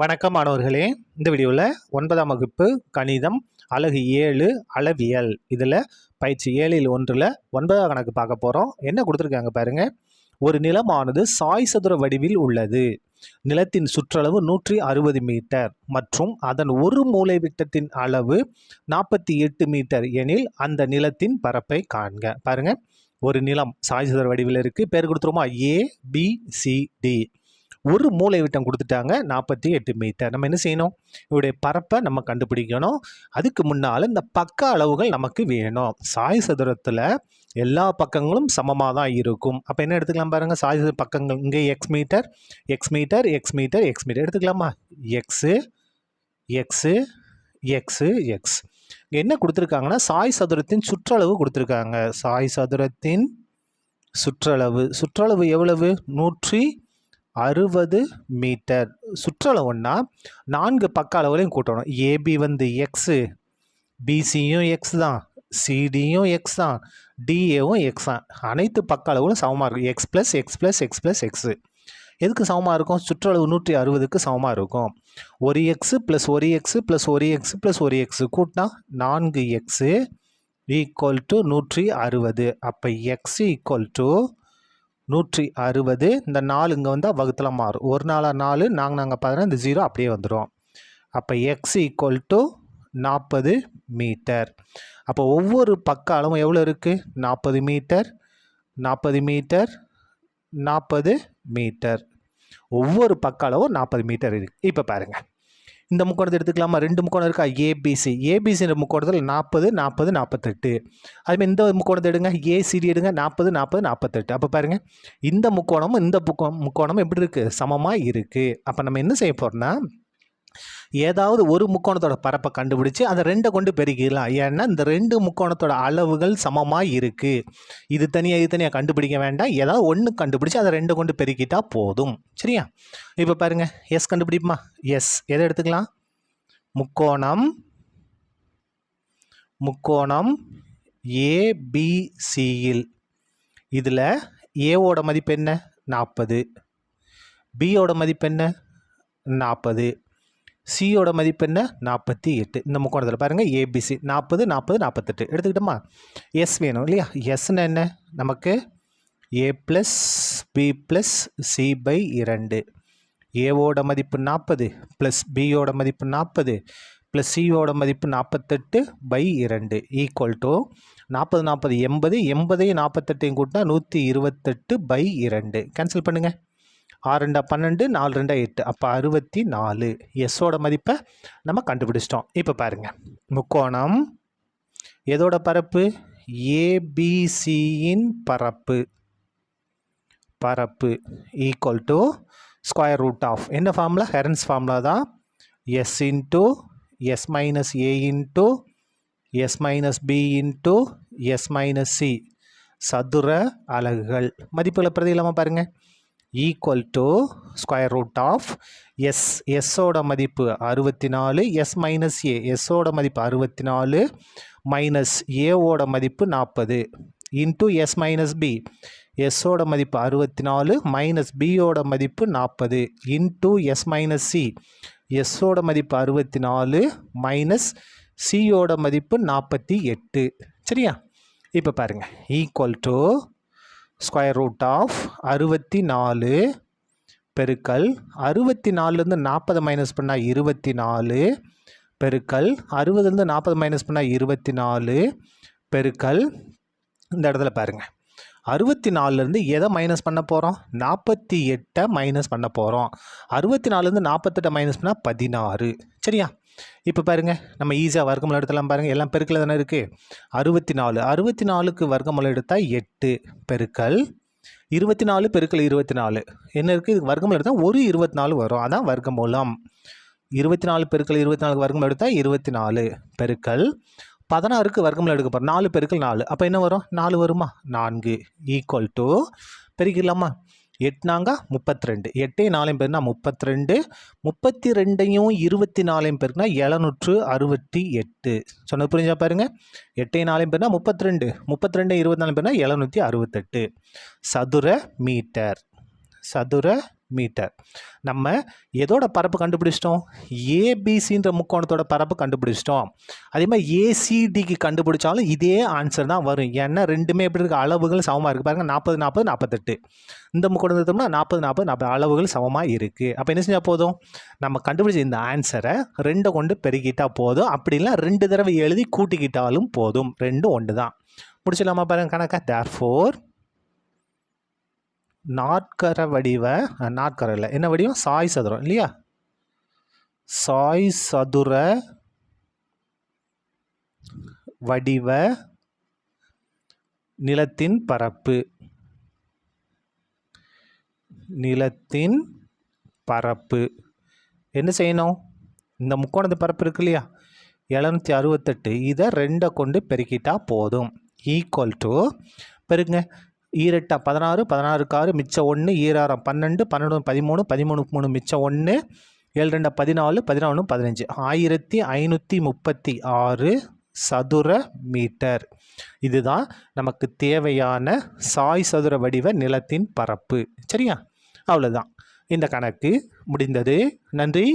வணக்கம் மாணவர்களே. இந்த வீடியோவில் 9ஆம் வகுப்பு கணிதம் அலகு 7 அளவியல் இதில் பயிற்சி 7ல் 1ல் 9ஆம் கணக்கு பார்க்க போகிறோம். என்ன கொடுத்துருக்காங்க பாருங்கள். ஒரு நிலமானது சாய் சதுர வடிவில் உள்ளது. நிலத்தின் சுற்றளவு 160 மீட்டர் மற்றும் அதன் ஒரு மூலை விட்டத்தின் அளவு 48 மீட்டர் எனில் அந்த நிலத்தின் பரப்பை காண்க. பாருங்கள், ஒரு நிலம் சாய் சதுர வடிவில் இருக்குது. பேர் கொடுத்துருமா ABCD. ஒரு மூலை விட்டம் கொடுத்துட்டாங்க 48 மீட்டர். நம்ம என்ன செய்யணும்? இவருடைய பரப்பை நம்ம கண்டுபிடிக்கணும். அதுக்கு முன்னால் இந்த பக்க அளவுகள் நமக்கு வேணும். சாய் சதுரத்தில் எல்லா பக்கங்களும் சமமாக தான் இருக்கும். அப்போ என்ன எடுத்துக்கலாம் பாருங்கள். சாய் சதுர பக்கங்கள் இங்கே x metre x metre x metre x metre எடுத்துக்கலாமா? X x x x. என்ன கொடுத்துருக்காங்கன்னா சாய் சதுரத்தின் சுற்றளவு கொடுத்துருக்காங்க. சாய் சதுரத்தின் சுற்றளவு எவ்வளவு? 160 மீட்டர். சுற்றளவுன்னா 4 பக்க அளவுகளையும் கூட்டணும். ஏபி வந்து எக்ஸு, பிசியும் எக்ஸ் தான், சிடியும் எக்ஸ் தான், டிஏவும் எக்ஸ் தான். அனைத்து பக்க அளவுகளும் சமமாக இருக்கும். X plus X plus X plus x எதுக்கு சமமாக இருக்கும்? சுற்றளவு 160க்கு சமமாக இருக்கும். ஒரு எக்ஸு ப்ளஸ் ஒரு எக்ஸு ப்ளஸ் ஒரு எக்ஸு ப்ளஸ் ஒரு எக்ஸு கூட்டினா 4 எக்ஸு ஈக்குவல் டு 160. அப்போ எக்ஸ் ஈக்குவல் டு 160. இந்த 4 இங்கே வந்தால் வகுத்தில் மாறும். ஒரு நாளாக 4 நாங்கள் பார்த்தோன்னா இந்த 0 அப்படியே வந்துடும். அப்போ எக்ஸ் ஈக்குவல் டு 40 மீட்டர். அப்போ ஒவ்வொரு பக்க அளவும் எவ்வளோ இருக்குது? 40 மீட்டர் 40 மீட்டர் 40 மீட்டர். ஒவ்வொரு பக்க அளவும் 40 மீட்டர் இருக்குது. இப்போ பாருங்கள், இந்த முக்கோணத்தை எடுத்துக்கலாமா? 2 முக்கோணம் இருக்கா? ஏபிசின்ற முக்கோணத்தில் 40 40 48. அதுமாதிரி இந்த முக்கோணத்தை எடுங்க, ஏசிடி எடுங்க, 40 40 48. அப்போ பாருங்கள், இந்த முக்கோணமும் இந்த முக்கோணமும் எப்படி இருக்குது? சமமாக இருக்குது. அப்போ நம்ம என்ன செய்ய போகிறோம்னா, ஏதாவது ஒரு முக்கோணத்தோட பரப்பை கண்டுபிடிச்சி அதை 2 கொண்டு பெருக்கிடலாம். ஏன்னா இந்த 2 முக்கோணத்தோட அளவுகள் சமமாக இருக்குது. இது தனியாக கண்டுபிடிக்க வேண்டாம். ஏதாவது ஒன்று கண்டுபிடிச்சி அதை 2 கொண்டு பெருக்கிட்டா போதும். சரியா? இப்போ பாருங்கள், எஸ் கண்டுபிடிப்புமா? எஸ் எதை எடுத்துக்கலாம்? முக்கோணம் ஏபிசியில் இதில் ஏவோட மதிப்பு என்ன? 40. பியோட மதிப்பு என்ன? 40. சியோட மதிப்பு என்ன? 48. இந்த முக்கோணத்தில் பாருங்கள், ஏபிசி 40 40 48 எடுத்துக்கிட்டோமா? எஸ் வேணும் இல்லையா? எஸ்ன்னு என்ன? நமக்கு A plus B plus C by 2. ஏவோட மதிப்பு 40 ப்ளஸ் பியோட மதிப்பு 40 ப்ளஸ் சியோட மதிப்பு 48 பை 2 ஈக்குவல் டு 40 40 80. 80 48 கூட்டினா 128 பை 2. கேன்சல் பண்ணுங்கள். 6 2 12 4 2 8. அப்போ 64. எஸ்ஸோட மதிப்பை நம்ம கண்டுபிடிச்சிட்டோம். இப்போ பாருங்கள், முக்கோணம் எதோட பரப்பு? ஏபிசியின் பரப்பு equal to square root of என்ன ஃபார்முலா? ஹெரன்ஸ் ஃபார்முலா தான். S into S minus a into S minus b into S minus c சதுர அலகுகள். மதிப்புகளை பிரதியில்லாமல் பாருங்கள். Equal to square root of எஸ்ஸோட மதிப்பு 64 எஸ் மைனஸ் ஏ எஸ்ஸோட மதிப்பு 64 மைனஸ் ஏவோட மதிப்பு 40 இன்ட்டு எஸ் மைனஸ் பி எஸ்ஸோட மதிப்பு 64 மைனஸ் பியோட மதிப்பு 40 இன்ட்டு எஸ் மைனஸ் சி எஸ்ஸோட மதிப்பு 64 மைனஸ் சியோட மதிப்பு 48. சரியா? இப்போ பாருங்கள், equal to square root of 64 பெருக்கல் 64லேருந்து 40 மைனஸ் பண்ணால் 24 பெருக்கல் 60லேருந்து 40 மைனஸ் பண்ணால் 24 பெருக்கல் இந்த இடத்துல பாருங்கள், 64லேருந்து எதை மைனஸ் பண்ண போகிறோம்? 48 மைனஸ் பண்ண போகிறோம். 64லேருந்து 48 மைனஸ் பண்ணால் 16. சரியா? இப்போ பாருங்கள், நம்ம ஈஸியாக வர்க்கமூலம் எடுத்துலாம். பாருங்கள், எல்லாம் பெருக்கில் தானே இருக்குது. 64க்கு வர்க்கமூலம் எடுத்தால் 8 பெருக்கல் 24 பெருக்கல் 24 என்ன இருக்குது? இதுக்கு வர்க்கமூலம் எடுத்தால் ஒரு 24 வரும். அதான் வர்க்கமூலம். 24 பெருக்கல் 24 வர்க்கமூலம் எடுத்தால் 24 பெருக்கல் 16க்கு வர்க்கமூலம் எடுக்க போகிறோம். 4 பெருக்கல் 4 அப்போ என்ன வரும்? 4 வருமா? 4 ஈக்குவல் டு பெருக்கிடலாமா? 8 நாங்க 32. 8 4 பேருனா 32. 32யும் 24 பேருக்குனா 768. சொன்னது புரிஞ்சா பாருங்க. 8 4 பேருனா 32. 32 24 பேருனா 768 சதுர மீட்டர். சதுர மீட்டர். நம்ம எதோட பரப்பு கண்டுபிடிச்சிட்டோம்? ஏபிசின்ற முக்கோணத்தோட பரப்பு கண்டுபிடிச்சிட்டோம். அதே மாதிரி ஏசிடிக்கு கண்டுபிடிச்சாலும் இதே ஆன்சர் தான் வரும். ஏன்னா ரெண்டுமே எப்படி இருக்குது? அளவுகள் சமமாக இருக்குது. பாருங்கள் 40 40 48. இந்த முக்கோணம் எடுத்தோம்னா 40 40 40 அளவுகள் சமமாக இருக்குது. அப்போ என்ன செஞ்சால் போதும்? நம்ம கண்டுபிடிச்ச இந்த ஆன்சரை 2 கொண்டு பெருக்கிட்டால் போதும். அப்படி இல்லை 2 தடவை எழுதி கூட்டிக்கிட்டாலும் போதும். ரெண்டும் ஒன்று தான். முடிச்சிடலாமா? பாருங்கள் கணக்கை. தேர்ஃபோர் நாற்கர வடிவ நாற்கர இல்லை என்ன வடிவம்? சாய் சதுரம் இல்லையா? சாய் சதுர வடிவ நிலத்தின் பரப்பு என்ன செய்யணும்? இந்த முக்கோணத்து பரப்பு இருக்கு இல்லையா 768, இதை 2 கொண்டு பெருக்கிட்டா போதும். Equal to பெருங்க. 2 16 16 6 மிச்சம் 1 2 12 12 13 13 3 மிச்சம் 1 7 2 14 14 15 1536 சதுர மீட்டர். இதுதான் நமக்கு தேவையான சாய் சதுர வடிவ நிலத்தின் பரப்பு. சரியா? அவ்வளோதான். இந்த கணக்கு முடிந்தது. நன்றி.